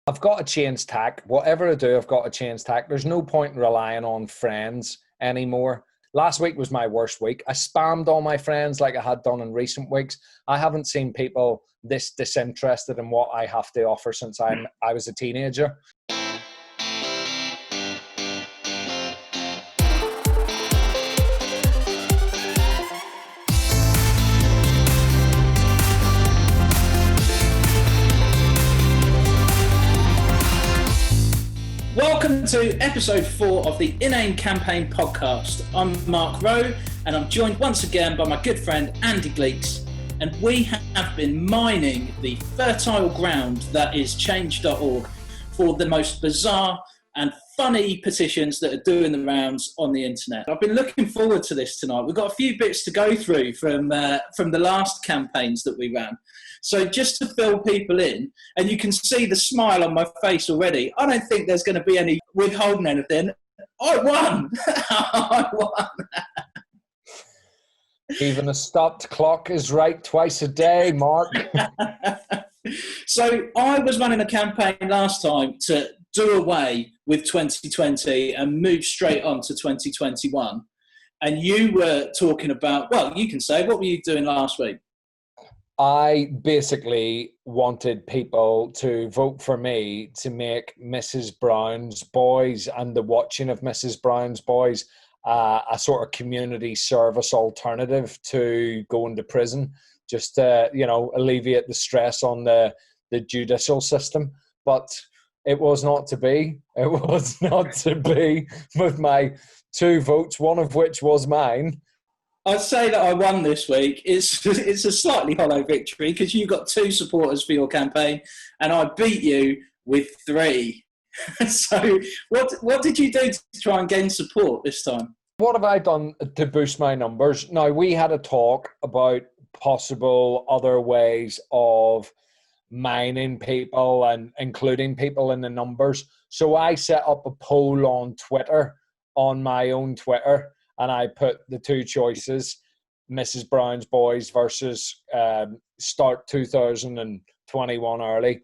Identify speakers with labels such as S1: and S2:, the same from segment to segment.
S1: I've got to change tack. Whatever I do, I've got to change tack. There's no point in relying on friends anymore. Last week was my worst week. I spammed all my friends like I had done in recent weeks. I haven't seen people this disinterested in what I have to offer since I was a teenager.
S2: Welcome to episode 4 of the Inane Campaign podcast. I'm Mark Rowe, and I'm joined once again by my good friend Andy Gleeks, and we have been mining the fertile ground that is change.org for the most bizarre and funny petitions that are doing the rounds on the internet. I've been looking forward to this tonight. We've got a few bits to go through from the last campaigns that we ran. So just to fill people in, and you can see the smile on my face already, I don't think there's going to be any withholding anything. I won! I won!
S1: Even a stopped clock is right twice a day, Mark.
S2: So I was running a campaign last time to do away with 2020 and move straight on to 2021. And you were talking about, well, you can say, what were you doing last week?
S1: I basically wanted people to vote for me to make Mrs. Brown's Boys and the watching of Mrs. Brown's Boys a sort of community service alternative to going to prison, just to, alleviate the stress on the judicial system. But it was not to be. It was not to be with my 2 votes, one of which was mine.
S2: I'd say that I won this week. It's a slightly hollow victory because you got 2 supporters for your campaign and I beat you with 3. So what did you do to try and gain support this time?
S1: What have I done to boost my numbers? Now, we had a talk about possible other ways of mining people and including people in the numbers. So I set up a poll on Twitter, on my own Twitter, and I put the 2 choices, Mrs. Brown's Boys versus start 2021 early.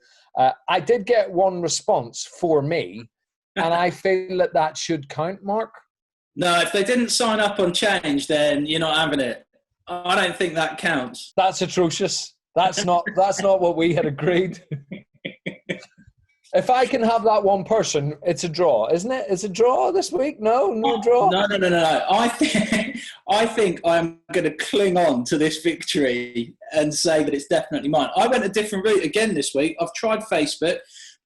S1: I did get 1 response for me, and I feel that should count, Mark.
S2: No, if they didn't sign up on Change, then you're not having it. I don't think that counts.
S1: That's atrocious. That's not what we had agreed. If I can have that 1 person, it's a draw, isn't it? It's a draw this week? No draw?
S2: No. I think I'm going to cling on to this victory and say that it's definitely mine. I went a different route again this week. I've tried Facebook.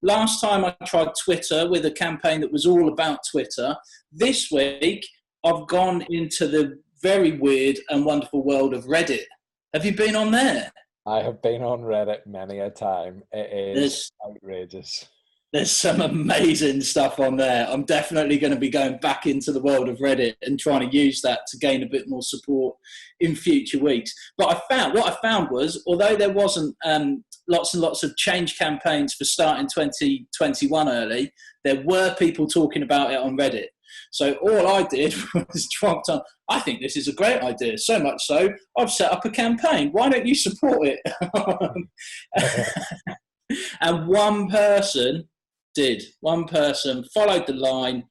S2: Last time I tried Twitter with a campaign that was all about Twitter. This week, I've gone into the very weird and wonderful world of Reddit. Have you been on there?
S1: I have been on Reddit many a time. It is outrageous.
S2: There's some amazing stuff on there. I'm definitely going to be going back into the world of Reddit and trying to use that to gain a bit more support in future weeks. But what I found was, although there wasn't lots and lots of change campaigns for starting 2021 early, there were people talking about it on Reddit. So all I did was dropped on, I think this is a great idea, so much so, I've set up a campaign. Why don't you support it? And 1 person did. 1 person followed the line,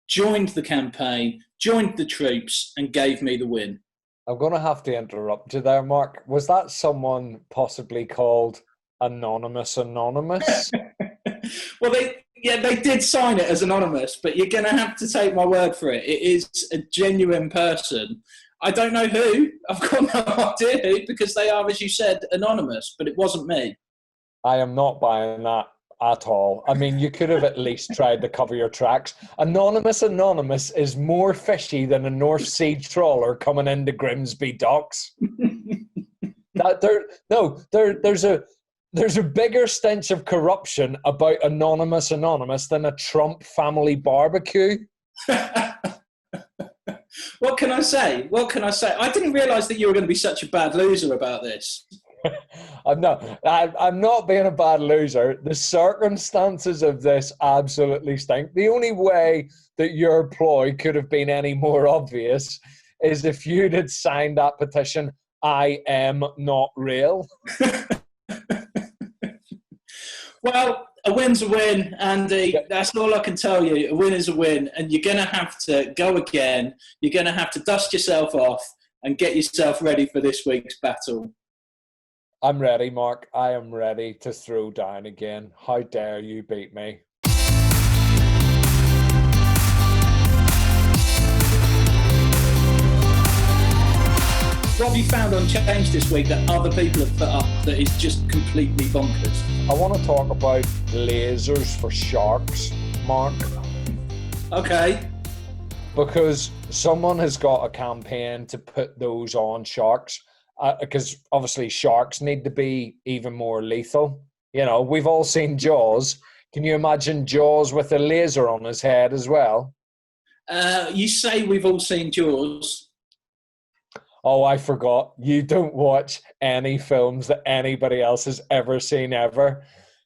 S2: joined the campaign, joined the troops, and gave me the win.
S1: I'm going to have to interrupt you there, Mark. Was that someone possibly called Anonymous?
S2: Well, they did sign it as anonymous, but you're going to have to take my word for it. It is a genuine person. I don't know who. I've got no idea who, because they are, as you said, anonymous, but it wasn't me. I
S1: am not buying that at all. I mean, you could have at least tried to cover your tracks. Anonymous is more fishy than a North Sea trawler coming into Grimsby docks. There's a bigger stench of corruption about Anonymous than a Trump family barbecue.
S2: What can I say? I didn't realise that you were going to be such a bad loser about this.
S1: I'm not being a bad loser. The circumstances of this absolutely stink. The only way that your ploy could have been any more obvious is if you'd had signed that petition, I am not real.
S2: Well, a win's a win, Andy.
S1: Yeah.
S2: That's all I can tell you. A win is a win, and you're going to have to go again. You're going to have to dust yourself off and get yourself ready for this week's battle.
S1: I'm ready, Mark. I am ready to throw down again. How dare you beat me?
S2: What have you found on Change this week that other people have put up that is just completely bonkers?
S1: I want to talk about lasers for sharks, Mark.
S2: Okay.
S1: Because someone has got a campaign to put those on sharks. Because obviously sharks need to be even more lethal. You know, we've all seen Jaws. Can you imagine Jaws with a laser on his head as well?
S2: You say we've all seen Jaws.
S1: Oh, I forgot. You don't watch any films that anybody else has ever seen ever.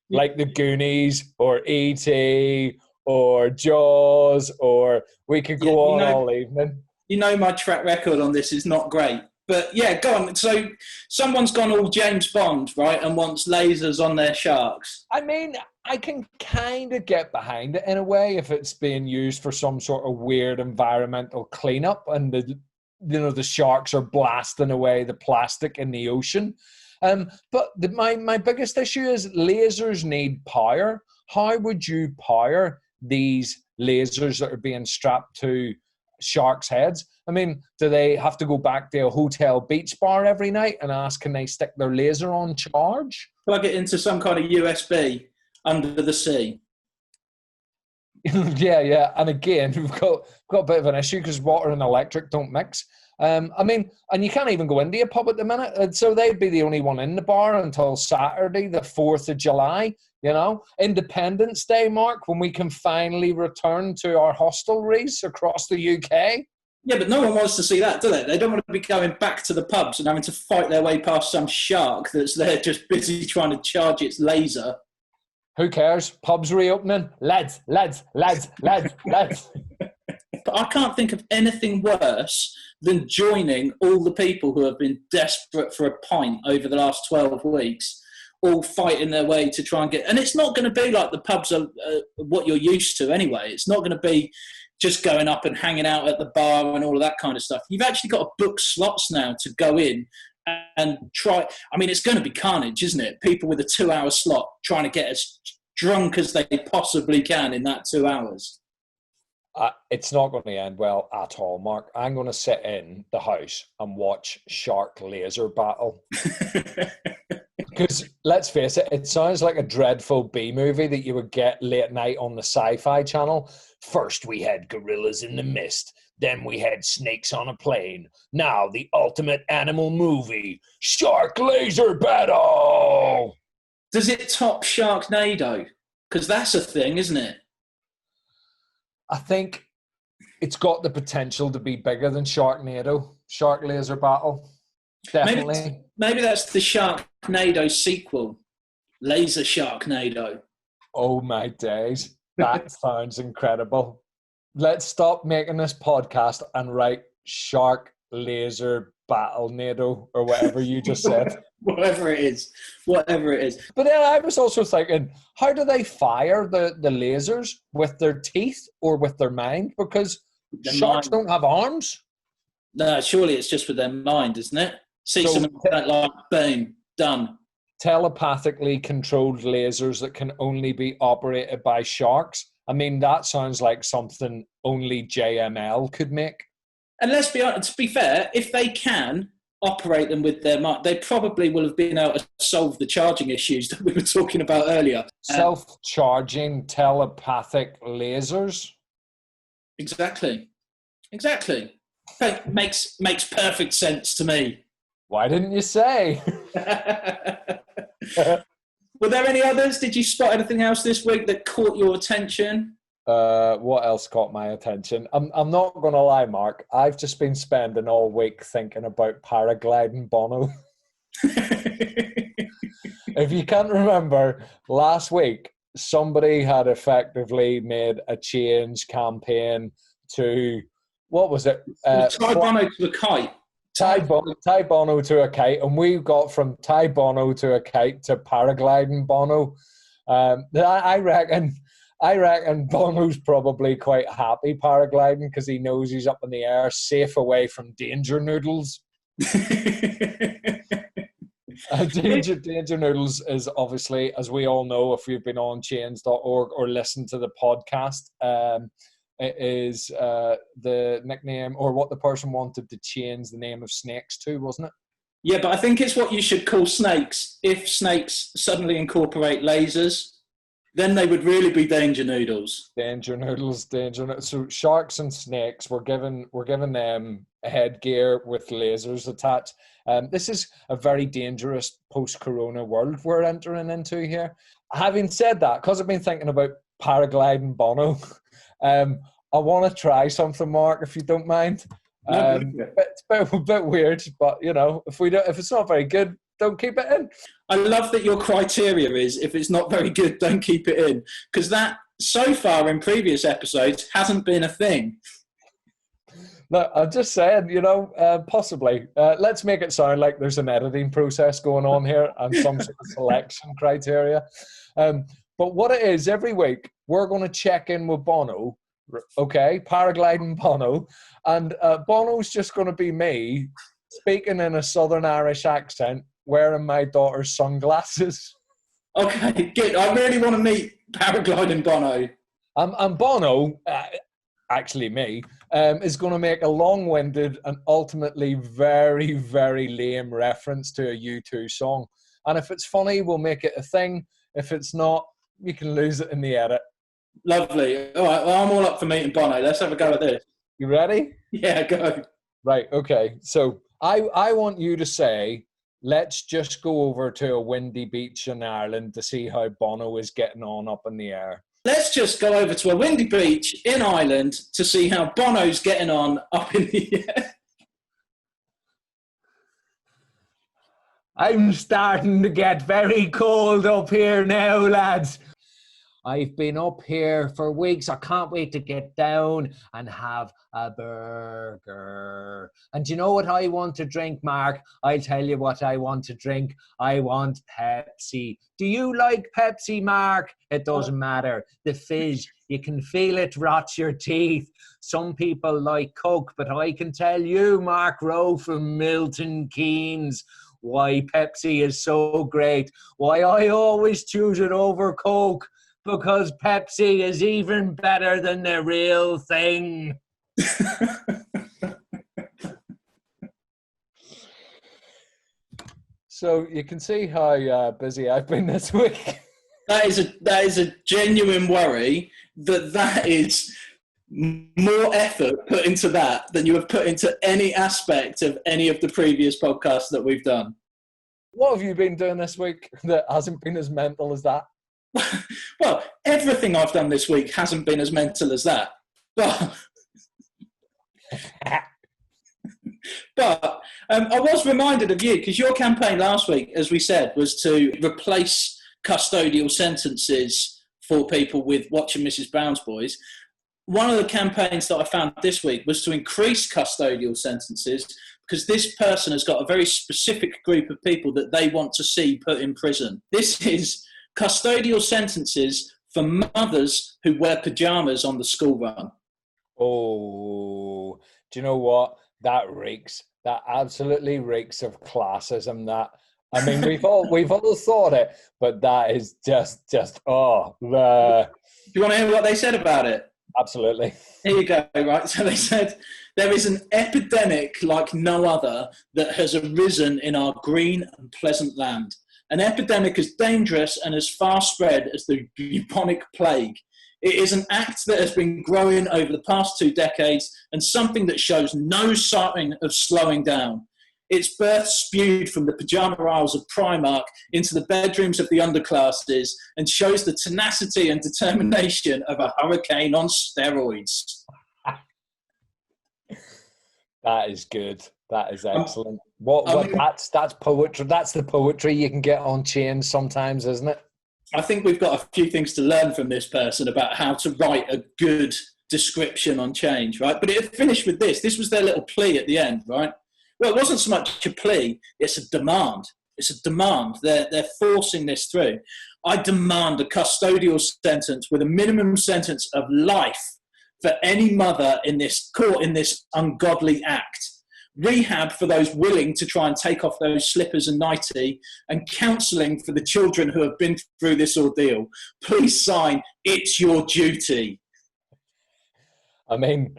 S1: Like The Goonies or E.T. or Jaws, or we could go on all evening.
S2: You know my track record on this is not great. But yeah, go on. So someone's gone all James Bond, right, and wants lasers on their sharks.
S1: I mean, I can kind of get behind it in a way if it's being used for some sort of weird environmental cleanup and the sharks are blasting away the plastic in the ocean. But my biggest issue is lasers need power. How would you power these lasers that are being strapped to sharks' heads? I mean, do they have to go back to a hotel beach bar every night and ask, can they stick their laser on charge?
S2: Plug it into some kind of USB under the sea.
S1: Yeah. And again, we've got a bit of an issue because water and electric don't mix. I mean, and you can't even go into a pub at the minute. And so they'd be the only one in the bar until Saturday, the 4th of July, you know, Independence Day, Mark, when we can finally return to our hostelries across the UK.
S2: Yeah, but no one wants to see that, do they? They don't want to be going back to the pubs and having to fight their way past some shark that's there just busy trying to charge its laser.
S1: Who cares? Pubs reopening. Lads.
S2: But I can't think of anything worse than joining all the people who have been desperate for a pint over the last 12 weeks, all fighting their way to try and get... And it's not going to be like the pubs are what you're used to anyway. It's not going to be just going up and hanging out at the bar and all of that kind of stuff. You've actually got to book slots now to go in and try. I mean, it's going to be carnage, isn't it? People with a 2-hour slot trying to get as drunk as they possibly can in that 2 hours.
S1: It's not going to end well at all, Mark. I'm going to sit in the house and watch shark laser battle. Because let's face it, it sounds like a dreadful B-movie that you would get late night on the Sci-Fi Channel. First we had gorillas in the mist. Then we had snakes on a plane. Now the ultimate animal movie, Shark Laser Battle!
S2: Does it top Sharknado? Because that's a thing, isn't it?
S1: I think it's got the potential to be bigger than Sharknado. Shark Laser Battle. Definitely.
S2: Maybe that's the Sharknado sequel. Laser Sharknado.
S1: Oh my days. That sounds incredible. Let's stop making this podcast and write Shark Laser Battle NATO or whatever you just said.
S2: Whatever it is. But
S1: then I was also thinking, how do they fire the lasers? With their teeth or with their mind? Because sharks don't have arms.
S2: No, surely it's just with their mind, isn't it? See someone like, boom, done.
S1: Telepathically controlled lasers that can only be operated by sharks. I mean, that sounds like something only JML could make.
S2: And let's be honest, to be fair, if they can operate them with their mind, they probably will have been able to solve the charging issues that we were talking about earlier.
S1: Self-charging telepathic lasers?
S2: Exactly. Makes perfect sense to me.
S1: Why didn't you say?
S2: Were there any others? Did you spot anything else this week that caught your attention?
S1: What else caught my attention? I'm not going to lie, Mark. I've just been spending all week thinking about paragliding Bono. If you can't remember, last week, somebody had effectively made a change campaign to, what was it?
S2: Tie Bono to a kite.
S1: Tie Bono to a kite, and we got from Tie Bono to a kite to paragliding Bono. I reckon Bono's probably quite happy paragliding because he knows he's up in the air, safe away from danger noodles. Danger Noodles is obviously, as we all know, if you've been on chains.org or listened to the podcast, it is the nickname or what the person wanted to change the name of Snakes to, wasn't it?
S2: Yeah, but I think it's what you should call snakes. If snakes suddenly incorporate lasers, then they would really be Danger Noodles.
S1: Danger Noodles. So sharks and snakes, we're giving them headgear with lasers attached. This is a very dangerous post-corona world we're entering into here. Having said that, because I've been thinking about paragliding Bono, I want to try something, Mark, if you don't mind. It's a bit weird, but if it's not very good, don't keep it in.
S2: I love that your criteria is if it's not very good, don't keep it in, because that so far in previous episodes hasn't been a thing.
S1: No, I'm just saying, possibly. Let's make it sound like there's an editing process going on here and some sort of selection criteria. But what it is, every week, we're going to check in with Bono, okay, paragliding Bono, and Bono's just going to be me speaking in a Southern Irish accent, wearing my daughter's sunglasses.
S2: Okay, good. I really want to meet paragliding Bono.
S1: And Bono, actually me, is going to make a long-winded and ultimately very, very lame reference to a U2 song. And if it's funny, we'll make it a thing. If it's not, you can lose it in the edit.
S2: Lovely. All right, well, I'm all up for meeting Bono. Let's have a go at this.
S1: You ready?
S2: Yeah, go.
S1: Right, okay. So I want you to say, let's just go over to a windy beach in Ireland to see how Bono is getting on up in the air.
S2: Let's just go over to a windy beach in Ireland to see how Bono's getting on up in the air.
S1: I'm starting to get very cold up here now, lads. I've been up here for weeks. I can't wait to get down and have a burger. And do you know what I want to drink, Mark? I'll tell you what I want to drink. I want Pepsi. Do you like Pepsi, Mark? It doesn't matter. The fizz, you can feel it rot your teeth. Some people like Coke, but I can tell you, Mark Rowe from Milton Keynes, why Pepsi is so great. Why I always choose it over Coke. Because Pepsi is even better than the real thing. So you can see how busy I've been this week.
S2: That is a genuine worry that is more effort put into that than you have put into any aspect of any of the previous podcasts that we've done.
S1: What have you been doing this week that hasn't been as mental as that?
S2: Well, everything I've done this week hasn't been as mental as that. But I was reminded of you because your campaign last week, as we said, was to replace custodial sentences for people with Watching Mrs. Brown's Boys. One of the campaigns that I found this week was to increase custodial sentences because this person has got a very specific group of people that they want to see put in prison. This is custodial sentences for mothers who wear pyjamas on the school run.
S1: Oh, do you know what? That reeks. That absolutely reeks of classism. That, I mean, we've all thought it, but that is just. Do you want to
S2: hear what they said about it?
S1: Absolutely.
S2: Here you go. Right. So they said there is an epidemic like no other that has arisen in our green and pleasant land. An epidemic as dangerous and as far spread as the bubonic plague. It is an act that has been growing over the past 2 decades and something that shows no sign of slowing down. Its birth spewed from the pyjama aisles of Primark into the bedrooms of the underclasses and shows the tenacity and determination of a hurricane on steroids.
S1: That is good. That is excellent. That's poetry. That's the poetry you can get on chains sometimes, isn't it?
S2: I think we've got a few things to learn from this person about how to write a good description on change, right? But it finished with this. This was their little plea at the end, right? Well, it wasn't so much a plea, it's a demand. It's a demand. They're forcing this through. I demand a custodial sentence with a minimum sentence of life for any mother in this court in this ungodly act. Rehab for those willing to try and take off those slippers and nightie, and counselling for the children who have been through this ordeal. Please sign, it's your duty.
S1: I mean,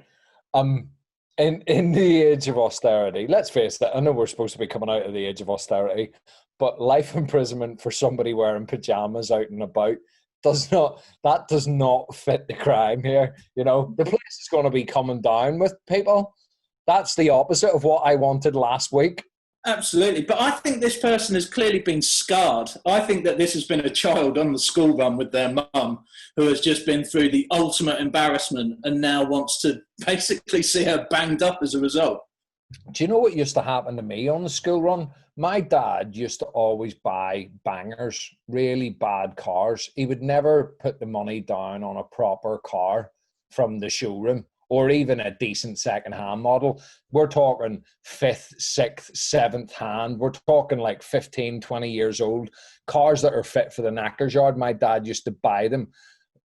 S1: in the age of austerity, let's face it, I know we're supposed to be coming out of the age of austerity, but life imprisonment for somebody wearing pajamas out and about does not fit the crime here. You know, the place is going to be coming down with people. That's the opposite of what I wanted last week.
S2: Absolutely. But I think this person has clearly been scarred. I think that this has been a child on the school run with their mum who has just been through the ultimate embarrassment and now wants to basically see her banged up as a result.
S1: Do you know what used to happen to me on the school run? My dad used to always buy bangers, really bad cars. He would never put the money down on a proper car from the showroom, or even a decent second-hand model. We're talking 5th, 6th, 7th hand. We're talking like 15, 20 years old. Cars that are fit for the knacker's yard. My dad used to buy them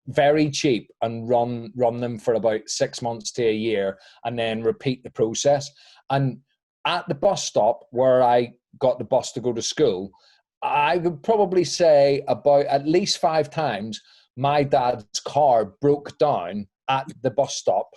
S1: very cheap and run them for about 6 months to a year and then repeat the process. And at the bus stop where I got the bus to go to school, I would probably say about at least 5 times my dad's car broke down at the bus stop,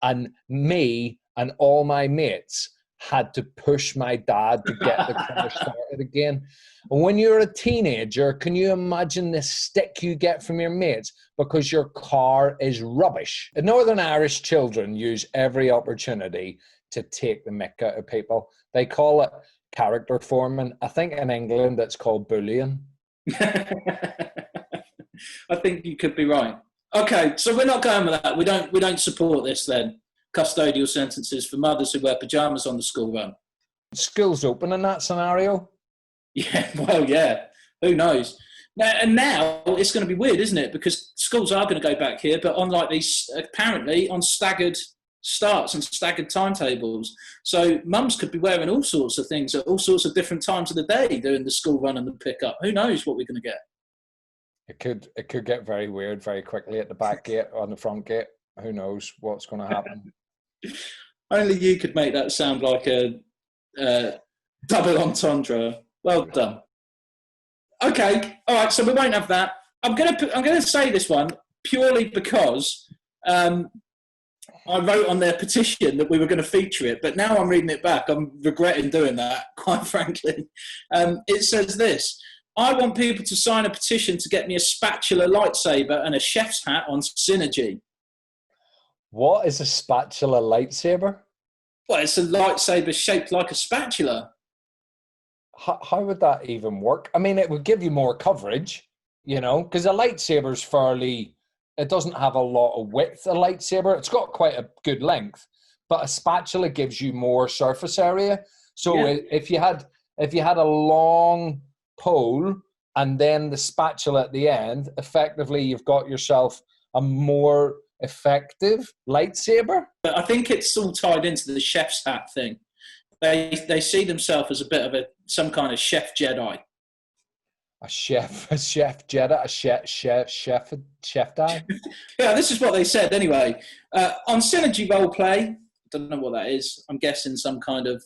S1: and me and all my mates had to push my dad to get the car started again. And when you're a teenager, can you imagine the stick you get from your mates because your car is rubbish? The Northern Irish children use every opportunity to take the mick out of people. They call it character forming. I think in England it's called bullying.
S2: I think you could be right. Okay, so we're not going with that. We don't support this then. Custodial sentences for mothers who wear pajamas on the school run.
S1: School's open in that scenario.
S2: Yeah, well, yeah. Who knows? Now it's going to be weird, isn't it? Because schools are going to go back here, but on like these, apparently on staggered starts and staggered timetables. So mums could be wearing all sorts of things at all sorts of different times of the day doing the school run and the pickup. Who knows what we're going to get?
S1: It could get very weird very quickly at the back gate, on the front gate. Who knows what's going to happen?
S2: Only you could make that sound like a double entendre. Well done. Okay, all right. So we won't have that. I'm gonna say this one purely because I wrote on their petition that we were going to feature it, but now I'm reading it back. I'm regretting doing that, quite frankly. It says this. I want people to sign a petition to get me a spatula lightsaber and a chef's hat on Synergy.
S1: What is a spatula lightsaber?
S2: Well, it's a lightsaber shaped like a spatula.
S1: How would that even work? I mean, it would give you more coverage, you know, because a lightsaber's fairly, it doesn't have a lot of width, a lightsaber. It's got quite a good length, but a spatula gives you more surface area. So yeah. if you had a long pole and then the spatula at the end, effectively you've got yourself a more effective lightsaber.
S2: I think it's all tied into the chef's hat thing. They see themselves as a bit of some kind of chef Jedi.
S1: A chef Jedi, a chef dad.
S2: Yeah, this is what they said anyway. On Synergy Roleplay, I don't know what that is. I'm guessing some kind of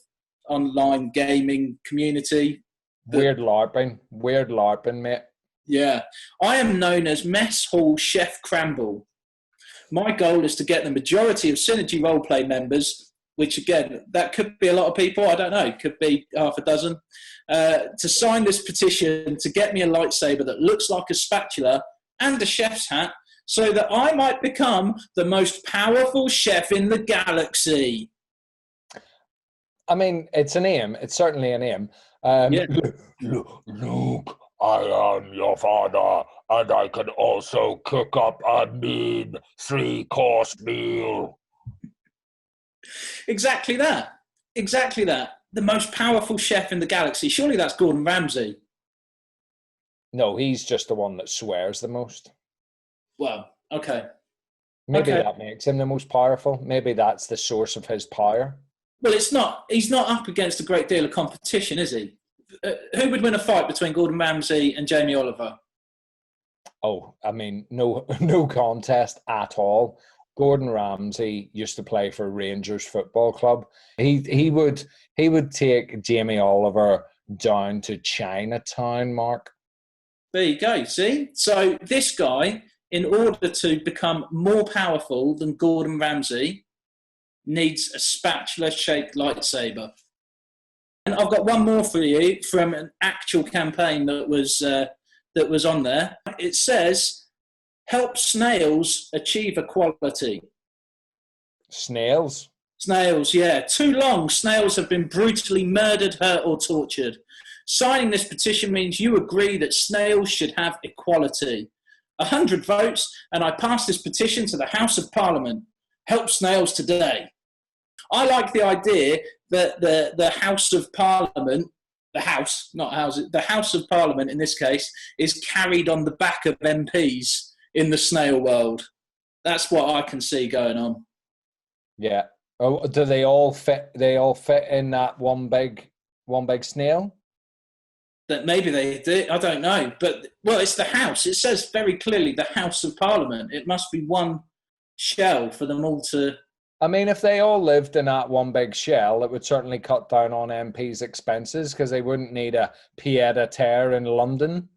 S2: online gaming community.
S1: Weird LARPing, mate.
S2: Yeah. I am known as Mess Hall Chef Cramble. My goal is to get the majority of Synergy Roleplay members, which again, that could be a lot of people, I don't know, could be half a dozen, to sign this petition to get me a lightsaber that looks like a spatula and a chef's hat so that I might become the most powerful chef in the galaxy.
S1: I mean, it's an aim. It's certainly an aim. Yeah. Luke, I am your father, and I can also cook up a mean 3-course meal.
S2: Exactly that. The most powerful chef in the galaxy. Surely that's Gordon Ramsay.
S1: No, he's just the one that swears the most.
S2: Well, okay.
S1: Maybe that makes him the most powerful. Maybe that's the source of his power.
S2: Well, he's not up against a great deal of competition, is he? who would win a fight between Gordon Ramsay and Jamie Oliver?
S1: Oh, I mean, no contest at all. Gordon Ramsay used to play for Rangers Football Club. He would take Jamie Oliver down to Chinatown, Mark.
S2: There you go. See, so this guy, in order to become more powerful than Gordon Ramsay, needs a spatula-shaped lightsaber. And I've got one more for you from an actual campaign that was on there. It says, "Help snails achieve equality."
S1: Snails?
S2: Snails, yeah. Too long, snails have been brutally murdered, hurt or tortured. Signing this petition means you agree that snails should have equality. 100 votes, and I pass this petition to the House of Parliament. Help snails today. I like the idea that the House of Parliament, the House of Parliament in this case, is carried on the back of MPs in the snail world. That's what I can see going on.
S1: Yeah. Oh, do they all fit? They all fit in that one big snail?
S2: That maybe they do. I don't know, but well, it's the House. It says very clearly the House of Parliament. It must be one shell for them all to.
S1: I mean, if they all lived in that one big shell, it would certainly cut down on MPs' expenses because they wouldn't need a pied-à-terre in London.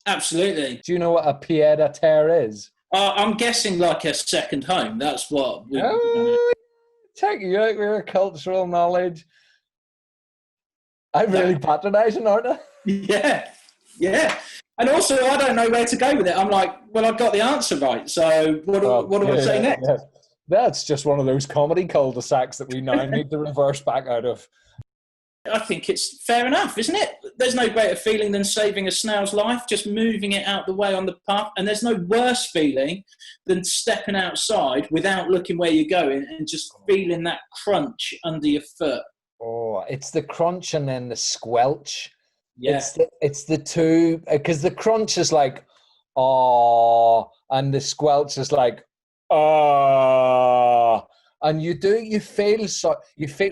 S2: Absolutely.
S1: Do you know what a pied-à-terre is?
S2: I'm guessing like a second home. That's what.
S1: Check you out with your cultural knowledge. I'm really patronising, aren't I?
S2: Yeah. And also, I don't know where to go with it. I'm like, well, I've got the answer right. So what do I say next?
S1: Yeah. That's just one of those comedy cul-de-sacs that we now need to reverse back out of.
S2: I think it's fair enough, isn't it? There's no greater feeling than saving a snail's life, just moving it out the way on the path. And there's no worse feeling than stepping outside without looking where you're going and just feeling that crunch under your foot.
S1: Oh, it's the crunch and then the squelch.
S2: Yeah.
S1: It's the two, because the crunch is like, oh, and the squelch is like, oh. And you feel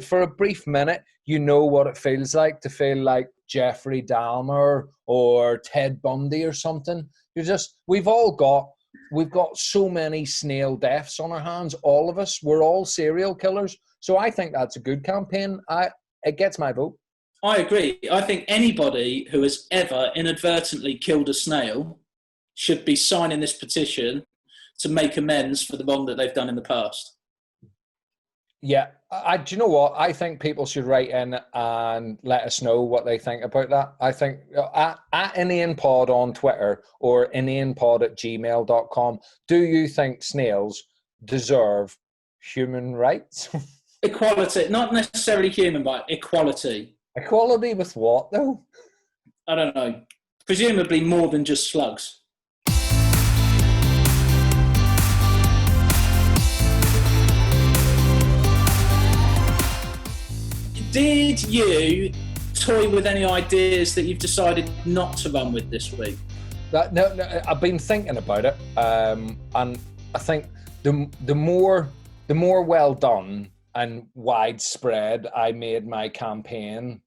S1: for a brief minute, you know what it feels like to feel like Jeffrey Dahmer or Ted Bundy or something. We've got so many snail deaths on our hands, all of us. We're all serial killers. So I think that's a good campaign. It gets my vote.
S2: I agree. I think anybody who has ever inadvertently killed a snail should be signing this petition to make amends for the wrong that they've done in the past.
S1: Yeah. Do you know what? I think people should write in and let us know what they think about that. I think at InanePod on Twitter or inanepod@gmail.com, do you think snails deserve human rights?
S2: Equality, not necessarily human, but equality.
S1: Equality with what, though?
S2: I don't know. Presumably more than just slugs. Did you toy with any ideas that you've decided not to run with this week?
S1: No, I've been thinking about it, and I think the more well done and widespread I made my campaigns,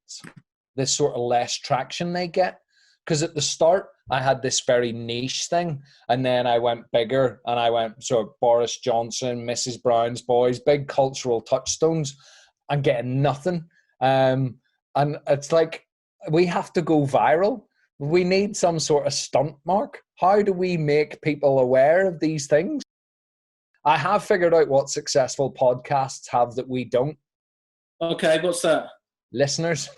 S1: the sort of less traction they get. Because at the start, I had this very niche thing, and then I went bigger, and I went sort of Boris Johnson, Mrs. Brown's Boys, big cultural touchstones, and getting nothing. And it's like, we have to go viral. We need some sort of stunt, Mark. How do we make people aware of these things? I have figured out what successful podcasts have that we don't.
S2: Okay, what's that?
S1: Listeners.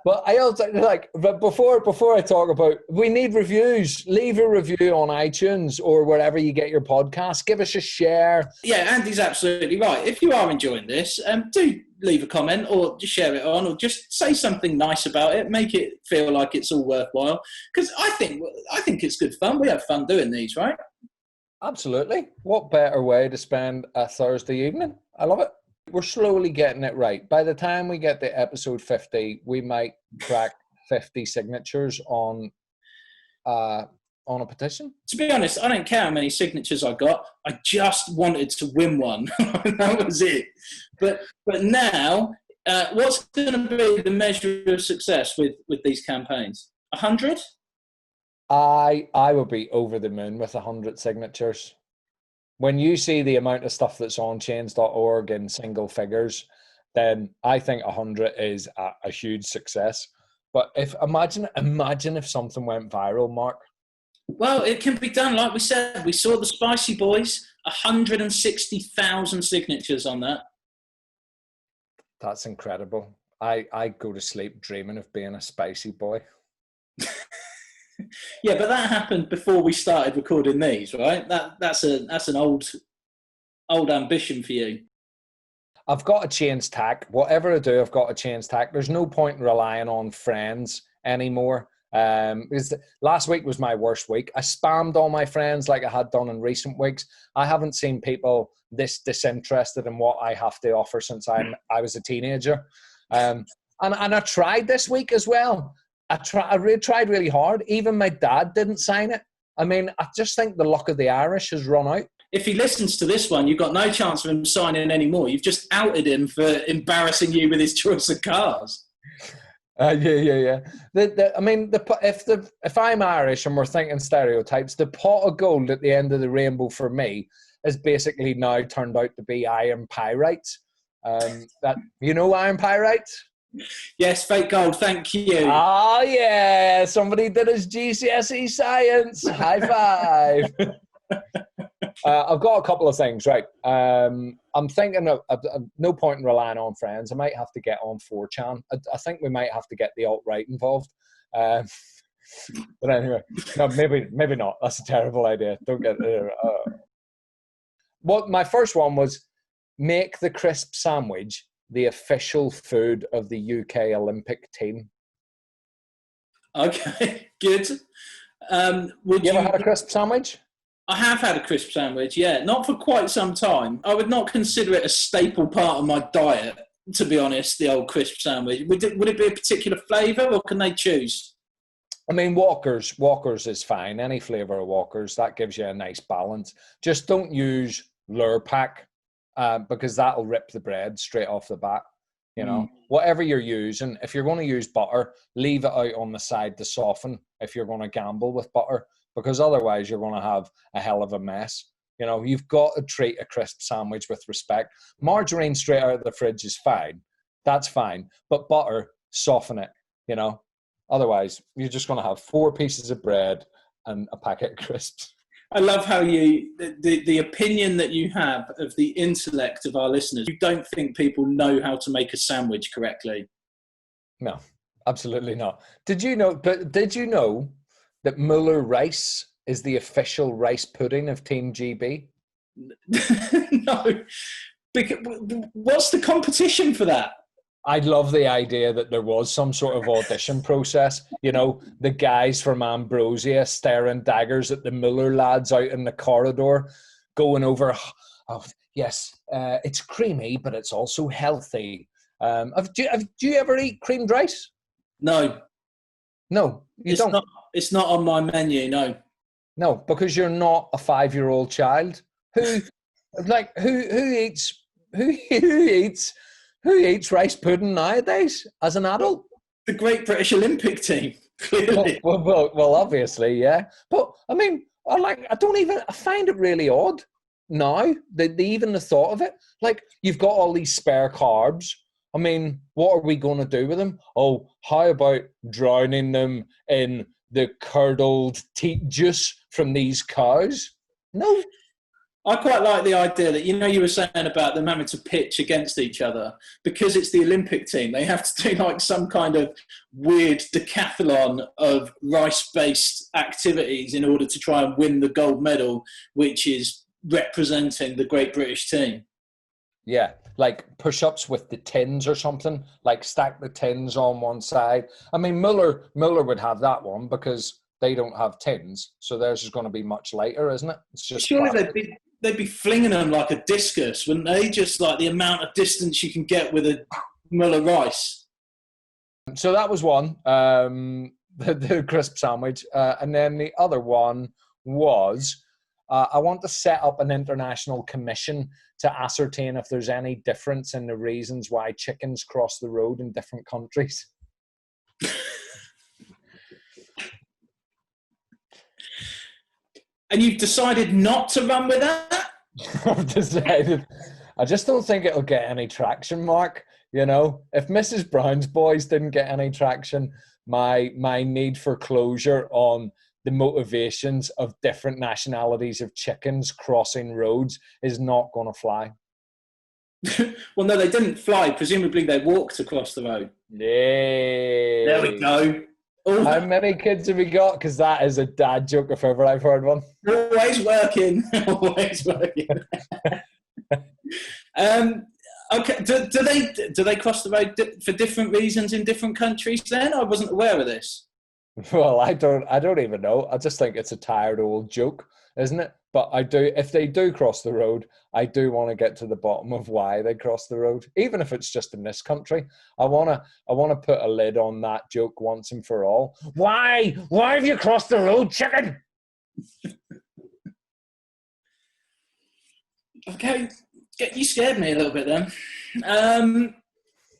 S1: But I also but before I talk about, we need reviews. Leave a review on iTunes or wherever you get your podcasts. Give us a share.
S2: Yeah, Andy's absolutely right. If you are enjoying this, do leave a comment or just share it on, or just say something nice about it. Make it feel like it's all worthwhile. Because I think it's good fun. We have fun doing these, right?
S1: Absolutely. What better way to spend a Thursday evening? I love it. We're slowly getting it right. By the time we get to episode 50, we might crack 50 signatures on a petition.
S2: To be honest, I don't care how many signatures I got. I just wanted to win one. That was it. But now, What's going to be the measure of success with these campaigns? 100?
S1: I would be over the moon with 100 signatures. When you see the amount of stuff that's on change.org in single figures, then I think 100 is a huge success. But imagine if something went viral, Mark.
S2: Well, it can be done. Like we said, we saw the Spicy Boys, 160,000 signatures on that.
S1: That's incredible. I go to sleep dreaming of being a spicy boy.
S2: Yeah, but that happened before we started recording these, right? That's an old ambition for you.
S1: I've got to change tack. Whatever I do, I've got to change tack. There's no point in relying on friends anymore. Because last week was my worst week. I spammed all my friends like I had done in recent weeks. I haven't seen people this disinterested in what I have to offer since I was a teenager. And I tried this week as well. I tried really hard. Even my dad didn't sign it. I mean, I just think the luck of the Irish has run out.
S2: If he listens to this one, you've got no chance of him signing anymore. You've just outed him for embarrassing you with his choice of cars.
S1: Yeah. If I'm Irish and we're thinking stereotypes, the pot of gold at the end of the rainbow for me is basically now turned out to be iron pyrites. Iron pyrites?
S2: Yes, fake gold. Thank you.
S1: Oh yeah, somebody did his GCSE science. High five. I've got a couple of things, right? I'm thinking of no point in relying on friends. I might have to get on 4chan. I think we might have to get the alt-right involved. But anyway, no, maybe not. That's a terrible idea. Don't get it. My first one was make the crisp sandwich the official food of the UK Olympic team.
S2: Okay, good.
S1: Would you ever had a crisp sandwich?
S2: I have had a crisp sandwich, yeah. Not for quite some time. I would not consider it a staple part of my diet, to be honest, the old crisp sandwich. Would it be a particular flavour, or can they choose?
S1: I mean, Walkers is fine. Any flavour of Walkers, that gives you a nice balance. Just don't use Lurpak, because that'll rip the bread straight off the bat. Whatever you're using, if you're going to use butter, leave it out on the side to soften if you're going to gamble with butter, because otherwise you're going to have a hell of a mess. You've got to treat a crisp sandwich with respect. Margarine straight out of the fridge is fine. That's fine. But butter, soften it, Otherwise, you're just going to have 4 pieces of bread and a packet of crisps.
S2: I love how the opinion that you have of the intellect of our listeners. You don't think people know how to make a sandwich correctly?
S1: No, absolutely not. Did you know that Muller rice is the official rice pudding of Team GB?
S2: No. What's the competition for that?
S1: I love the idea that there was some sort of audition process. The guys from Ambrosia staring daggers at the Muller lads out in the corridor, going over, oh, yes, it's creamy, but it's also healthy. Do you ever eat creamed rice?
S2: No.
S1: No, don't.
S2: It's not on my menu, no.
S1: No, because you're not a 5-year-old child who eats rice pudding nowadays as an adult?
S2: The Great British Olympic team, clearly.
S1: Well, obviously, yeah. But I mean, I find it really odd now that even the thought of it. Like, you've got all these spare carbs. I mean, what are we going to do with them? Oh, how about drowning them in the curdled teat juice from these cows? No.
S2: I quite like the idea that, you were saying about them having to pitch against each other. Because it's the Olympic team, they have to do like some kind of weird decathlon of rice-based activities in order to try and win the gold medal, which is representing the Great British team. Yeah,
S1: like push-ups with the tins or something, like stack the tins on one side. I mean, Muller would have that one because they don't have tins, so theirs is going to be much lighter, isn't it? It's just
S2: surely they'd be flinging them like a discus, wouldn't they? Just like the amount of distance you can get with a Muller rice.
S1: So that was one, the crisp sandwich. And then the other one was I want to set up an international commission to ascertain if there's any difference in the reasons why chickens cross the road in different countries.
S2: And you've decided not to run with that?
S1: I've decided. I just don't think it'll get any traction, Mark. You know, if Mrs. Brown's Boys didn't get any traction, my need for closure on the motivations of different nationalities of chickens crossing roads is not going to fly.
S2: Well, no, they didn't fly. Presumably they walked across the road.
S1: Yay.
S2: There we go.
S1: How many kids have we got? Because that is a dad joke if ever I've heard one.
S2: Always working. Always working. Okay. Do they cross the road for different reasons in different countries then? I wasn't aware of this.
S1: Well, I don't even know. I just think it's a tired old joke, isn't it? But if they do cross the road, I do want to get to the bottom of why they cross the road, even if it's just in this country. I want to put a lid on that joke once and for all. Why have you crossed the road, chicken?
S2: Okay, you scared me a little bit then.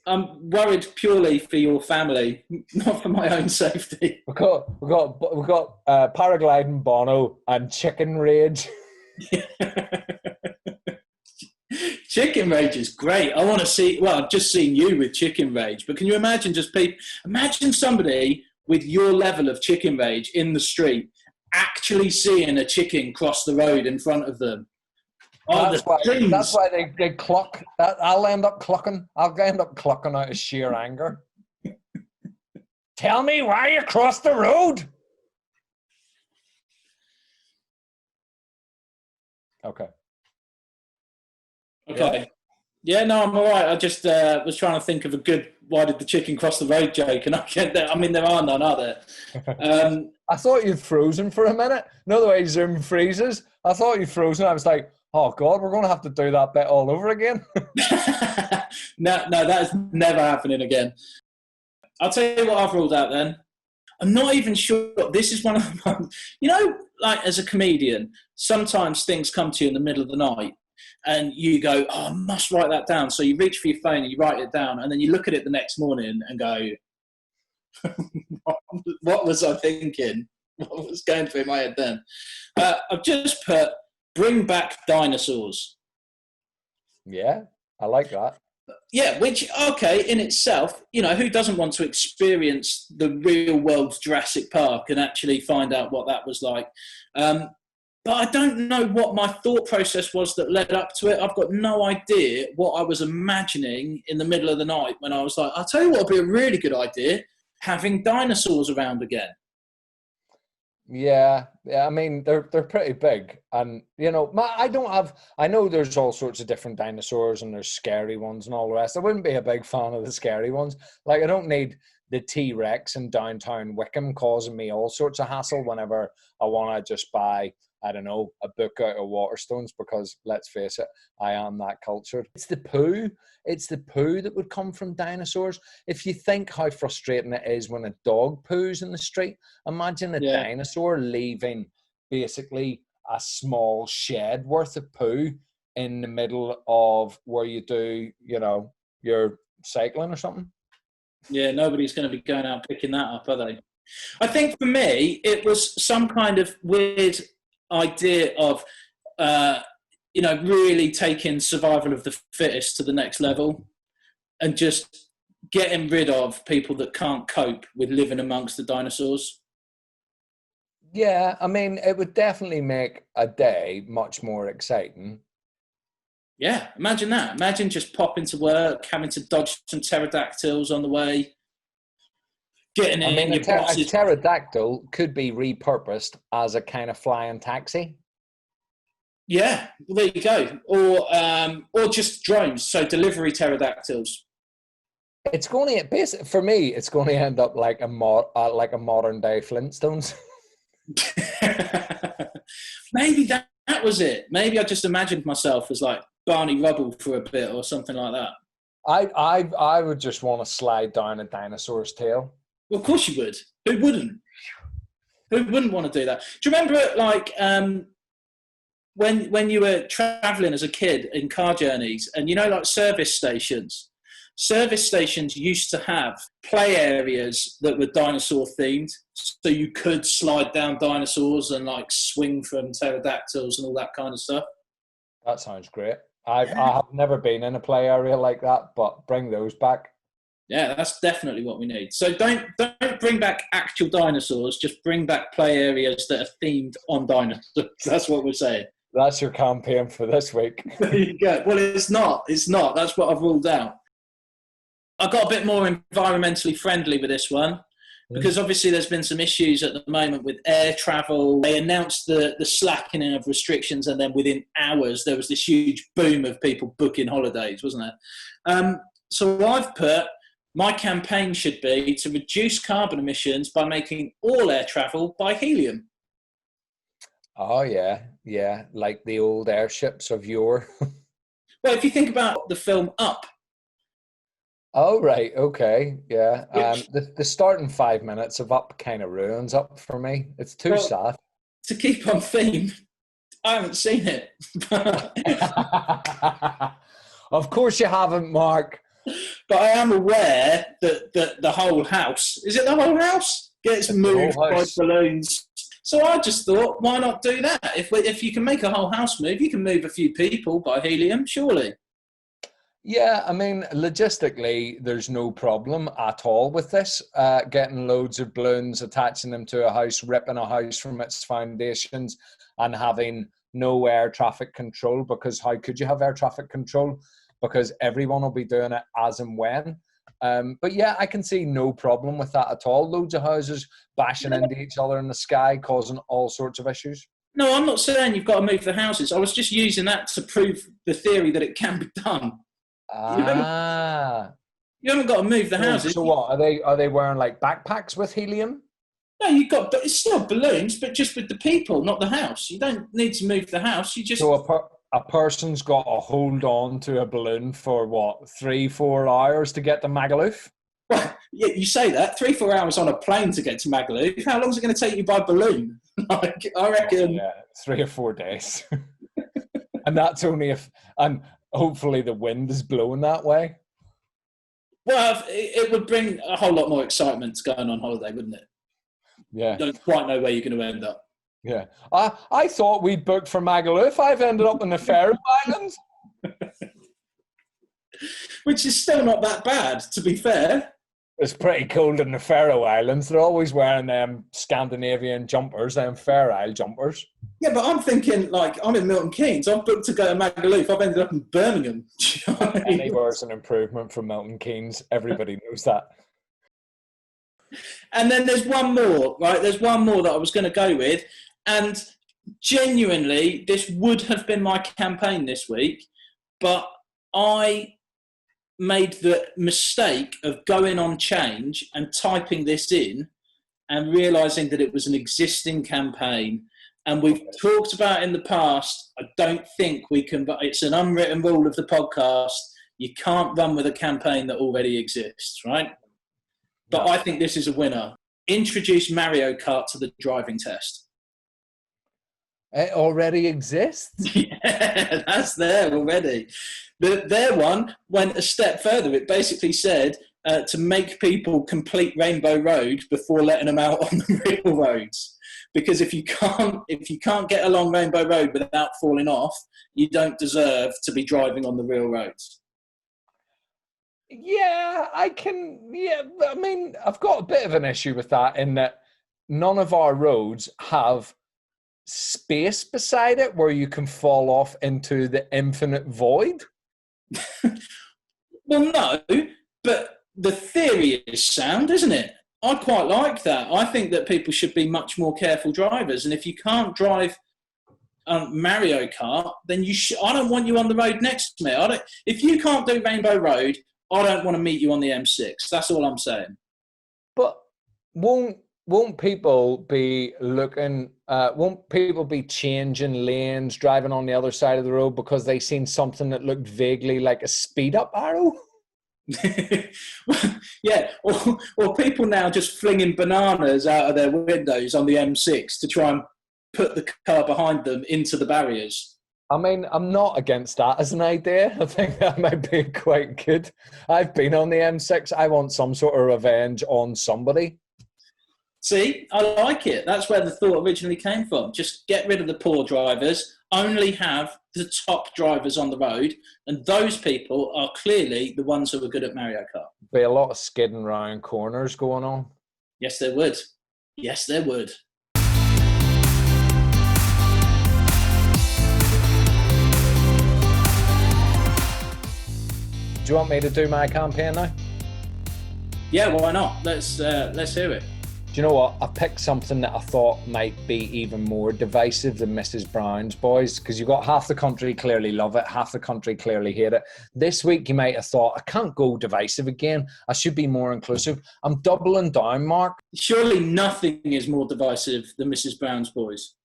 S2: I'm worried purely for your family, not for my own safety.
S1: We've got paragliding Bono and chicken rage.
S2: Chicken rage is great. I want to see. Well, I've just seen you with chicken rage, but can you imagine imagine somebody with your level of chicken rage in the street actually seeing a chicken cross the road in front of them? Oh,
S1: that's why they cluck. I'll end up clucking. I'll end up clucking out of sheer anger. Tell me why you crossed the road. Okay.
S2: Yeah, no, I'm all right. I just was trying to think of a good "why did the chicken cross the road" joke, and I mean, there are none, are there?
S1: I thought you'd frozen for a minute. You know the way Zoom freezes? I thought you'd frozen. I was like, oh, God, we're going to have to do that bit all over again.
S2: No, that's never happening again. I'll tell you what I've ruled out then. I'm not even sure. This is one of the, like as a comedian, sometimes things come to you in the middle of the night and you go, oh, I must write that down. So you reach for your phone and you write it down and then you look at it the next morning and go, what was I thinking? What was going through my head then? I've just put, bring back dinosaurs.
S1: Yeah, I like that.
S2: Yeah, which, okay, in itself, who doesn't want to experience the real world Jurassic Park and actually find out what that was like? But I don't know what my thought process was that led up to it. I've got no idea what I was imagining in the middle of the night when I was like, I'll tell you what would be a really good idea, having dinosaurs around again.
S1: Yeah, I mean they're pretty big, and I know there's all sorts of different dinosaurs and there's scary ones and all the rest. I wouldn't be a big fan of the scary ones. Like, I don't need the T-Rex in downtown Wickham causing me all sorts of hassle whenever I want to just buy, I don't know, a book out of Waterstones, because let's face it, I am that cultured. It's the poo that would come from dinosaurs. If you think how frustrating it is when a dog poos in the street, imagine a dinosaur leaving basically a small shed worth of poo in the middle of where you do, your cycling or something. Yeah,
S2: nobody's going to be going out picking that up, are they? I think for me, it was some kind of weird idea of, really taking survival of the fittest to the next level and just getting rid of people that can't cope with living amongst the dinosaurs.
S1: Yeah, I mean, it would definitely make a day much more exciting.
S2: Yeah, imagine that. Imagine just popping to work, having to dodge some pterodactyls on the way, getting in.
S1: I mean, a pterodactyl could be repurposed as a kind of flying taxi.
S2: Yeah, well, there you go. Or just drones, so delivery pterodactyls.
S1: It's going to, for me, it's going to end up like a modern day Flintstones.
S2: Maybe that was it. Maybe I just imagined myself as like Barney Rubble for a bit or something like that.
S1: I would just want to slide down a dinosaur's tail.
S2: Well, of course you would. Who wouldn't? Who wouldn't want to do that? Do you remember when you were traveling as a kid in car journeys, and like service stations used to have play areas that were dinosaur themed, so you could slide down dinosaurs and like swing from pterodactyls and all that kind of stuff.
S1: That sounds great. I have never been in a play area like that, but bring those back.
S2: Yeah, that's definitely what we need. So don't bring back actual dinosaurs, just bring back play areas that are themed on dinosaurs. That's what we're saying.
S1: That's your campaign for this week.
S2: There you go. Well, it's not. That's what I've ruled out. I got a bit more environmentally friendly with this one, because obviously there's been some issues at the moment with air travel. They announced the slackening of restrictions, and then within hours there was this huge boom of people booking holidays, wasn't there? So I've put, my campaign should be to reduce carbon emissions by making all air travel by helium.
S1: Oh, yeah, like the old airships of yore.
S2: Well, if you think about the film Up.
S1: Oh, right, okay, yeah. The starting 5 minutes of Up kind of ruins Up for me. It's too sad.
S2: To keep on theme, I haven't seen it.
S1: Of course you haven't, Mark.
S2: But I am aware that the whole house, is it the whole house? Gets moved by balloons. So I just thought, why not do that? If you can make a whole house move, you can move a few people by helium, surely.
S1: Yeah, I mean, logistically, there's no problem at all with this. Getting loads of balloons, attaching them to a house, ripping a house from its foundations, and having no air traffic control, because how could you have air traffic control? Because everyone will be doing it as and when. But yeah, I can see no problem with that at all. Loads of houses bashing into each other in the sky, causing all sorts of issues. No,
S2: I'm not saying you've got to move the houses. I was just using that to prove the theory that it can be done. You haven't got to move the houses.
S1: So what, are they wearing like backpacks with helium?
S2: No, it's still balloons, but just with the people, not the house. You don't need to move the house. You just...
S1: So a person's got to hold on to a balloon for what, 3-4 hours to get to Magaluf?
S2: Well, yeah, you say that. 3-4 hours on a plane to get to Magaluf. How long is it going to take you by balloon? Like, I reckon...
S1: Yeah, 3 or 4 days. And that's only if... And hopefully the wind is blowing that way.
S2: Well, it would bring a whole lot more excitement to going on holiday, wouldn't it?
S1: Yeah.
S2: You don't quite know where you're going to end up.
S1: Yeah. I thought we'd booked for Magaluf. I've ended up in the Faroe Islands.
S2: Which is still not that bad, to be fair.
S1: It's pretty cold in the Faroe Islands. They're always wearing them Scandinavian jumpers, them Faroe Isle jumpers.
S2: Yeah, but I'm thinking, like, I'm in Milton Keynes. I've booked to go to Magaluf. I've ended up in Birmingham.
S1: Anywhere's an improvement from Milton Keynes. Everybody knows that.
S2: And then there's one more, right? There's one more that I was going to go with. And genuinely, this would have been my campaign this week, but I made the mistake of going on Change and typing this in and realising that it was an existing campaign. And we've talked about in the past, I don't think we can, but it's an unwritten rule of the podcast, you can't run with a campaign that already exists, right? But I think this is a winner. Introduce Mariokart to the driving test.
S1: It already exists?
S2: Yeah, that's there already. Their one went a step further. It basically said to make people complete Rainbow Road before letting them out on the real roads. Because if you can't get along Rainbow Road without falling off, you don't deserve to be driving on the real roads.
S1: Yeah, I mean, I've got a bit of an issue with that in that none of our roads have space beside it where you can fall off into the infinite void.
S2: Well, no, but the theory is sound, isn't it? I quite like that. I think that people should be much more careful drivers, and if you can't drive Mario Kart, then I don't want you on the road next to me. If you can't do Rainbow Road, I don't want to meet you on the M6. That's all I'm saying.
S1: But won't people be looking? Won't people be changing lanes, driving on the other side of the road because they seen something that looked vaguely like a speed up arrow?
S2: Yeah, or people now just flinging bananas out of their windows on the M6 to try and put the car behind them into the barriers.
S1: I mean, I'm not against that as an idea. I think that might be quite good. I've been on the M6. I want some sort of revenge on somebody.
S2: See, I like it. That's where the thought originally came from. Just get rid of the poor drivers, only have the top drivers on the road, and those people are clearly the ones who are good at Mario Kart.
S1: Be a lot of skidding round corners going on.
S2: Yes, there would. Yes, there would.
S1: Do you want me to do my campaign now?
S2: Yeah, why not? Let's hear it.
S1: Do you know what? I picked something that I thought might be even more divisive than Mrs. Brown's Boys, because you've got half the country clearly love it, half the country clearly hate it. This week you might have thought, I can't go divisive again. I should be more inclusive. I'm doubling down, Mark.
S2: Surely nothing is more divisive than Mrs. Brown's Boys.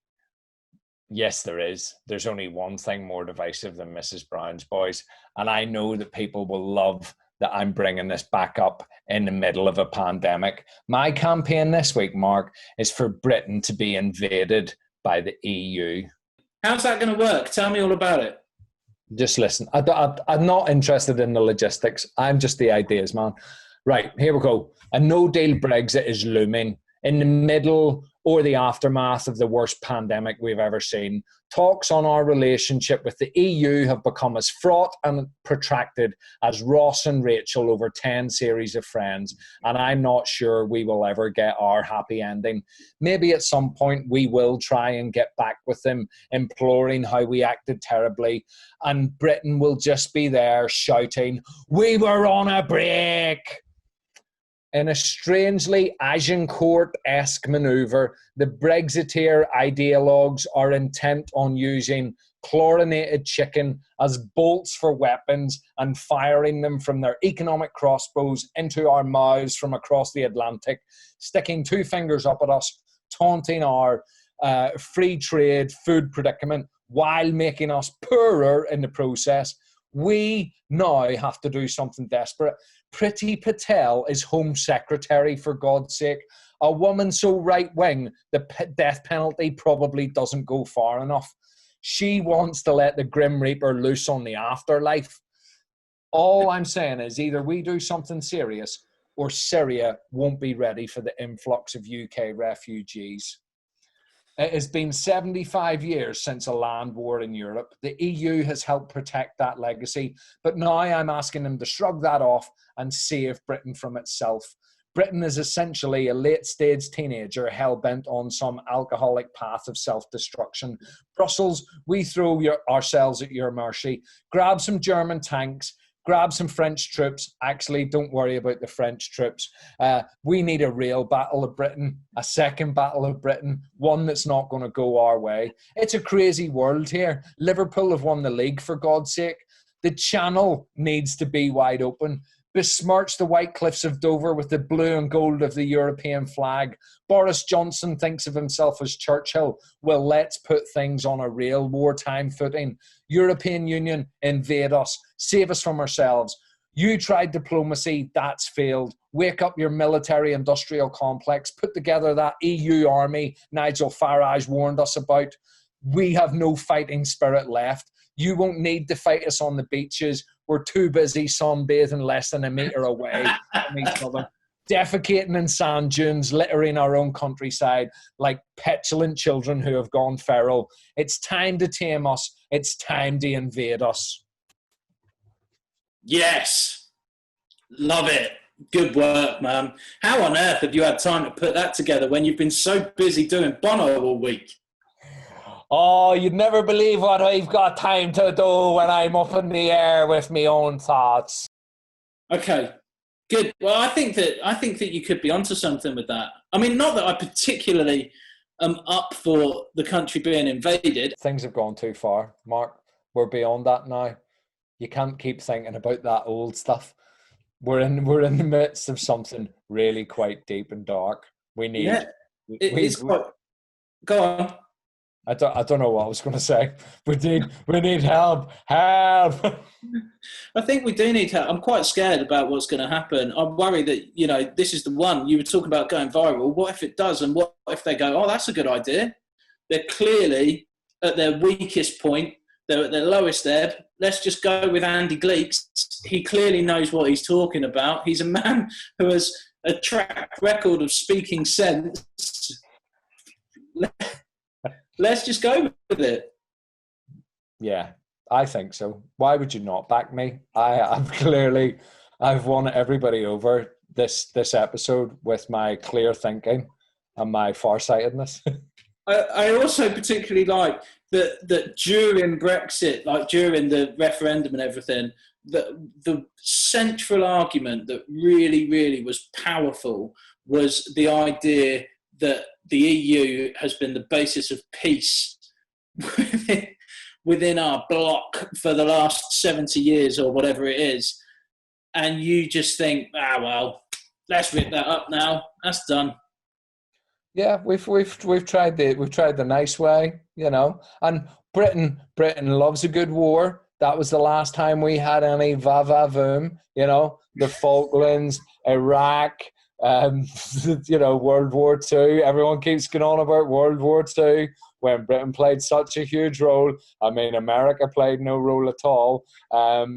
S1: Yes, there is. There's only one thing more divisive than Mrs. Brown's Boys. And I know that people will love that I'm bringing this back up in the middle of a pandemic. My campaign this week, Mark, is for Britain to be invaded by the EU.
S2: How's that going to work? Tell me all about it.
S1: Just listen. I'm not interested in the logistics. I'm just the ideas, man. Right, here we go. A no-deal Brexit is looming in the middle or the aftermath of the worst pandemic we've ever seen. Talks on our relationship with the EU have become as fraught and protracted as Ross and Rachel over 10 series of Friends, and I'm not sure we will ever get our happy ending. Maybe at some point we will try and get back with them, imploring how we acted terribly, and Britain will just be there shouting, "We were on a break!" In a strangely Agincourt-esque manoeuvre, the Brexiteer ideologues are intent on using chlorinated chicken as bolts for weapons and firing them from their economic crossbows into our mouths from across the Atlantic, sticking two fingers up at us, taunting our free trade food predicament while making us poorer in the process. We now have to do something desperate. Priti Patel is Home Secretary, for God's sake. A woman so right-wing, the death penalty probably doesn't go far enough. She wants to let the Grim Reaper loose on the afterlife. All I'm saying is either we do something serious or Syria won't be ready for the influx of UK refugees. It has been 75 years since a land war in Europe. The EU has helped protect that legacy, but now I'm asking them to shrug that off and save Britain from itself. Britain is essentially a late-stage teenager hell-bent on some alcoholic path of self-destruction. Brussels, we throw ourselves at your mercy. Grab some German tanks, grab some French troops. Actually, don't worry about the French troops. We need a real Battle of Britain, a second Battle of Britain, one that's not going to go our way. It's a crazy world here. Liverpool have won the league, for God's sake. The Channel needs to be wide open. Besmirch the white cliffs of Dover with the blue and gold of the European flag. Boris Johnson thinks of himself as Churchill. Well, let's put things on a real wartime footing. European Union, invade us. Save us from ourselves. You tried diplomacy, that's failed. Wake up your military-industrial complex. Put together that EU army Nigel Farage warned us about. We have no fighting spirit left. You won't need to fight us on the beaches. We're too busy sunbathing less than a metre away from each other, defecating in sand dunes, littering our own countryside like petulant children who have gone feral. It's time to tame us. It's time to invade us.
S2: Yes. Love it. Good work, man. How on earth have you had time to put that together when you've been so busy doing Bono all week?
S1: Oh, you'd never believe what I've got time to do when I'm up in the air with my own thoughts.
S2: Okay, good. Well, I think that you could be onto something with that. I mean, not that I particularly am up for the country being invaded.
S1: Things have gone too far, Mark. We're beyond that now. You can't keep thinking about that old stuff. We're in the midst of something really quite deep and dark. We need.
S2: Yeah, it's quite. Go on.
S1: I don't know what I was going to say. We need help. Help.
S2: I think we do need help. I'm quite scared about what's going to happen. I'm worried that, this is the one. You were talking about going viral. What if it does? And what if they go, oh, that's a good idea. They're clearly at their weakest point. They're at their lowest ebb. Let's just go with Andy Gleeks. He clearly knows what he's talking about. He's a man who has a track record of speaking sense. Let's just go with it.
S1: Yeah, I think so. Why would you not back me? I've won everybody over this episode with my clear thinking and my farsightedness.
S2: I also particularly like that during Brexit, like during the referendum and everything, the central argument that really, really was powerful was the idea that the EU has been the basis of peace within our bloc for the last 70 years or whatever it is. And you just think, well, let's rip that up now. That's done.
S1: Yeah, we've tried the nice way, you know. And Britain loves a good war. That was the last time we had any va-va-voom, you know. The Falklands, Iraq, you know, World War II. Everyone keeps going on about World War II when Britain played such a huge role. I mean, America played no role at all.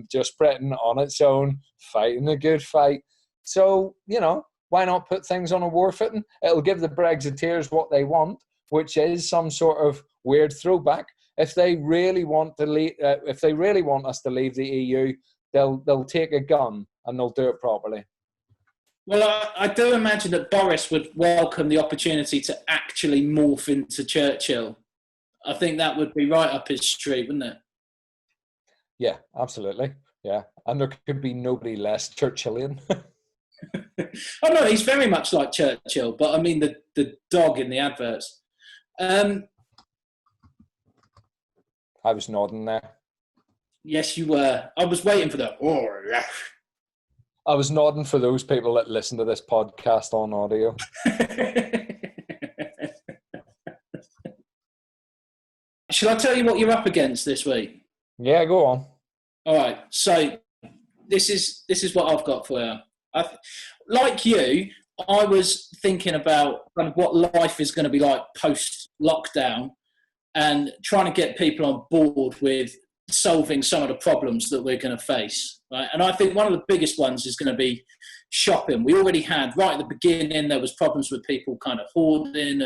S1: Just Britain on its own, fighting a good fight. So, you know, why not put things on a war footing? It'll give the Brexiteers what they want, which is some sort of weird throwback. If they really want to leave, if they really want us to leave the EU, they'll take a gun and they'll do it properly.
S2: Well, I do imagine that Boris would welcome the opportunity to actually morph into Churchill. I think that would be right up his street, wouldn't it? Yeah,
S1: absolutely. Yeah, and there could be nobody less Churchillian.
S2: Oh no, he's very much like Churchill, but I mean the dog in the adverts.
S1: I was nodding there.
S2: Yes, you were. I was waiting for that. Oh, yeah.
S1: I was nodding for those people that listen to this podcast on audio.
S2: Shall I tell you what you're up against this week?
S1: Yeah, go on.
S2: All right. So this is what I've got for you. Like you, I was thinking about kind of what life is going to be like post-lockdown and trying to get people on board with solving some of the problems that we're going to face. Right? And I think one of the biggest ones is going to be shopping. We already had, right at the beginning, there was problems with people kind of hoarding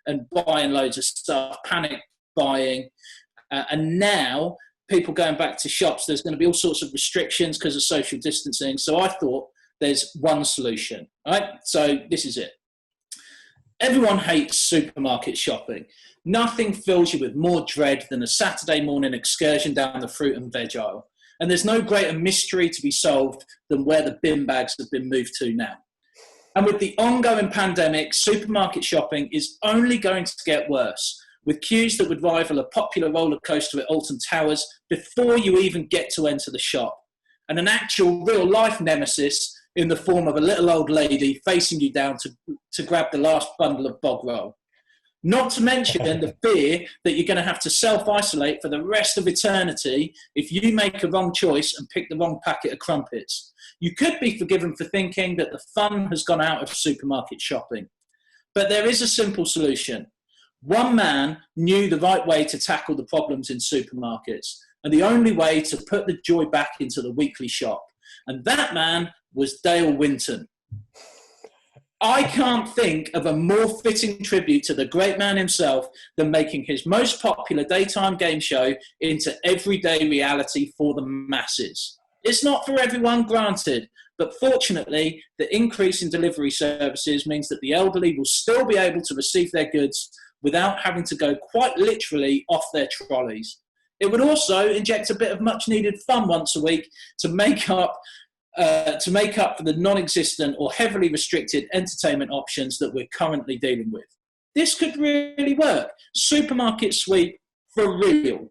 S2: and buying loads of stuff, panic buying. And now people going back to shops, there's going to be all sorts of restrictions because of social distancing. So I thought, there's one solution, right? So this is it. Everyone hates supermarket shopping. Nothing fills you with more dread than a Saturday morning excursion down the fruit and veg aisle. And there's no greater mystery to be solved than where the bin bags have been moved to now. And with the ongoing pandemic, supermarket shopping is only going to get worse, with queues that would rival a popular roller coaster at Alton Towers before you even get to enter the shop. And an actual real-life nemesis in the form of a little old lady facing you down to grab the last bundle of bog roll. Not to mention the fear that you're going to have to self-isolate for the rest of eternity if you make a wrong choice and pick the wrong packet of crumpets. You could be forgiven for thinking that the fun has gone out of supermarket shopping. But there is a simple solution. One man knew the right way to tackle the problems in supermarkets, and the only way to put the joy back into the weekly shop. And that man was Dale Winton. I can't think of a more fitting tribute to the great man himself than making his most popular daytime game show into everyday reality for the masses. It's not for everyone, granted, but fortunately, the increase in delivery services means that the elderly will still be able to receive their goods without having to go quite literally off their trolleys. It would also inject a bit of much-needed fun once a week to make up for the non-existent or heavily restricted entertainment options that we're currently dealing with. This could really work. Supermarket sweep for real.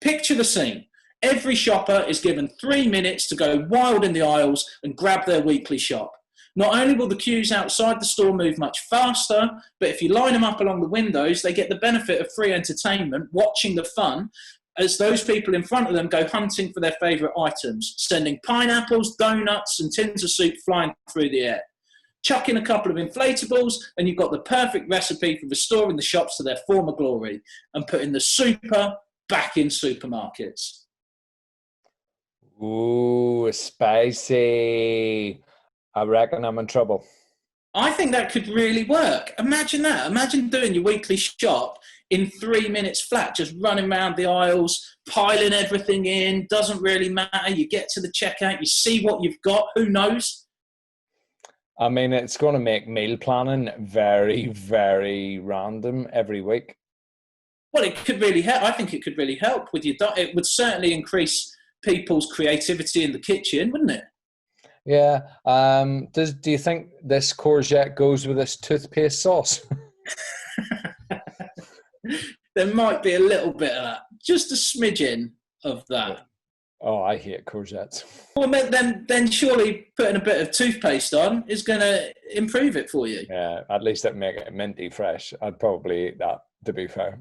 S2: Picture the scene. Every shopper is given 3 minutes to go wild in the aisles and grab their weekly shop. Not only will the queues outside the store move much faster, but if you line them up along the windows, they get the benefit of free entertainment, watching the fun, as those people in front of them go hunting for their favourite items, sending pineapples, donuts and tins of soup flying through the air. chuck in a couple of inflatables, and you've got the perfect recipe for restoring the shops to their former glory and putting the super back in supermarkets.
S1: Ooh, spicy. I reckon I'm in trouble.
S2: I think that could really work. Imagine that. Imagine doing your weekly shop in 3 minutes flat, just running around the aisles, piling everything in. Doesn't really matter. You get to the checkout, you see what you've got. Who knows?
S1: I mean, it's going to make meal planning very, very random every week.
S2: Well, it could really help. I think it could really help with your diet. It would certainly increase people's creativity in the kitchen, wouldn't it?
S1: Yeah. Do you think this courgette goes with this toothpaste sauce?
S2: There might be a little bit of that, just a smidgen of that.
S1: Oh, I hate courgettes.
S2: Well, then surely putting a bit of toothpaste on is going to improve it for you.
S1: Yeah, at least it'd make it minty fresh. I'd probably eat that, to be fair.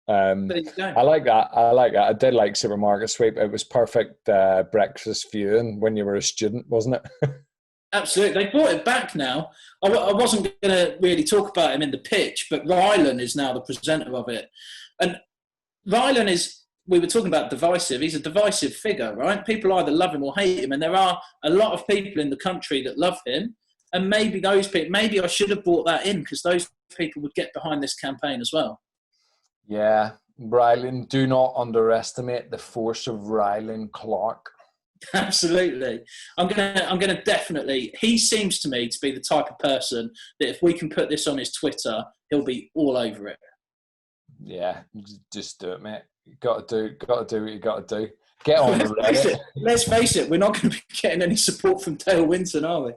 S2: There you go.
S1: I like that. I did like Supermarket Sweep. It was perfect breakfast viewing when you were a student, wasn't it?
S2: Absolutely. They brought it back now. I wasn't going to really talk about him in the pitch, but Rylan is now the presenter of it. And Rylan is, we were talking about divisive. He's a divisive figure, right? People either love him or hate him. And there are a lot of people in the country that love him. And maybe those people, maybe I should have brought that in because those people would get behind this campaign as well.
S1: Yeah. Rylan, do not underestimate the force of Rylan Clark.
S2: Absolutely. I'm gonna definitely, he seems to me to be the type of person that if we can put this on his Twitter, he'll be all over it.
S1: Yeah, just do it, mate. You gotta do what you gotta do. Get on the Reddit.
S2: Let's face it, we're not going to be getting any support from Dale Winton, are we?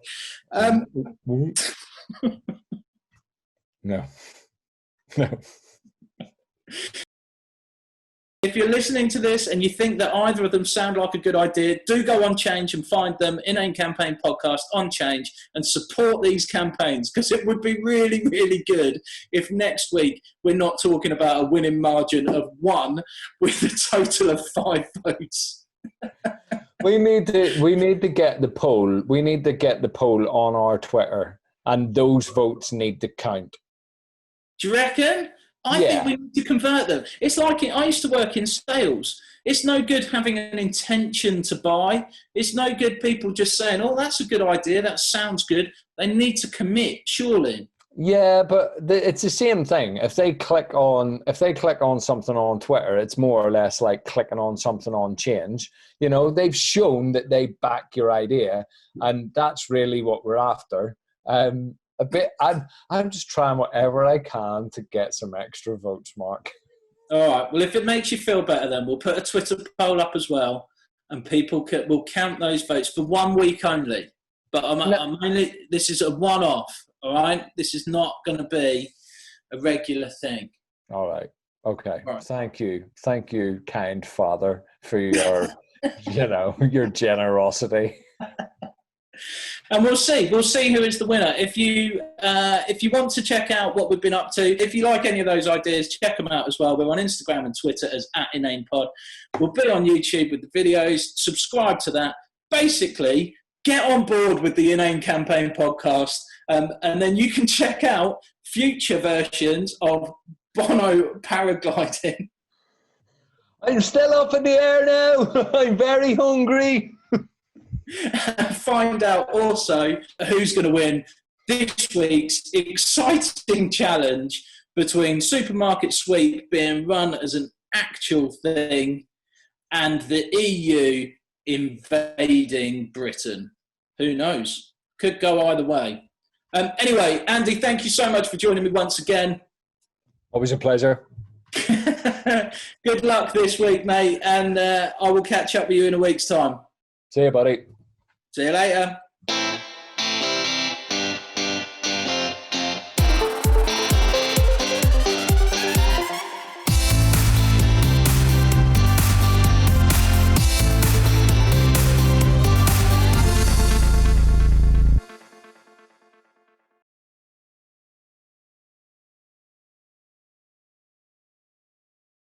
S1: No.
S2: If you're listening to this and you think that either of them sound like a good idea, do go on Change and find them, Inane Campaign podcast on Change, and support these campaigns, because it would be really, really good if next week we're not talking about a winning margin of 1 with a total of 5 votes.
S1: We need to get the poll. We need to get the poll on our Twitter, and those votes need to count.
S2: Do you reckon? I think we need to convert them. It's like I used to work in sales. It's no good having an intention to buy. It's no good people just saying, "Oh, that's a good idea. That sounds good." They need to commit, surely.
S1: Yeah, but it's the same thing. If they click on something on Twitter, it's more or less like clicking on something on Change. You know, they've shown that they back your idea, and that's really what we're after. I'm just trying whatever I can to get some extra votes, Mark.
S2: All right. Well, if it makes you feel better, then we'll put a Twitter poll up as well, and people will count those votes for 1 week only. But this is a one-off. All right. This is not going to be a regular thing.
S1: All right. Okay.
S2: All right.
S1: Thank you, kind father, for your, your generosity.
S2: And we'll see who is the winner. If you want to check out what we've been up to, if you like any of those ideas, check them out as well. We're on Instagram and Twitter as @InanePod. We'll be on YouTube with the videos. Subscribe to that. Basically, get on board with the Inane Campaign podcast, and then you can check out future versions of Bono paragliding.
S1: I'm still up in the air now. I'm very hungry.
S2: Find out also who's going to win this week's exciting challenge between Supermarket Sweep being run as an actual thing and the EU invading Britain. Who knows? Could go either way. Anyway, Andy, thank you so much for joining me once again.
S1: Always a pleasure.
S2: Good luck this week, mate, and I will catch up with you in a week's time.
S1: See you, buddy.
S2: See you later.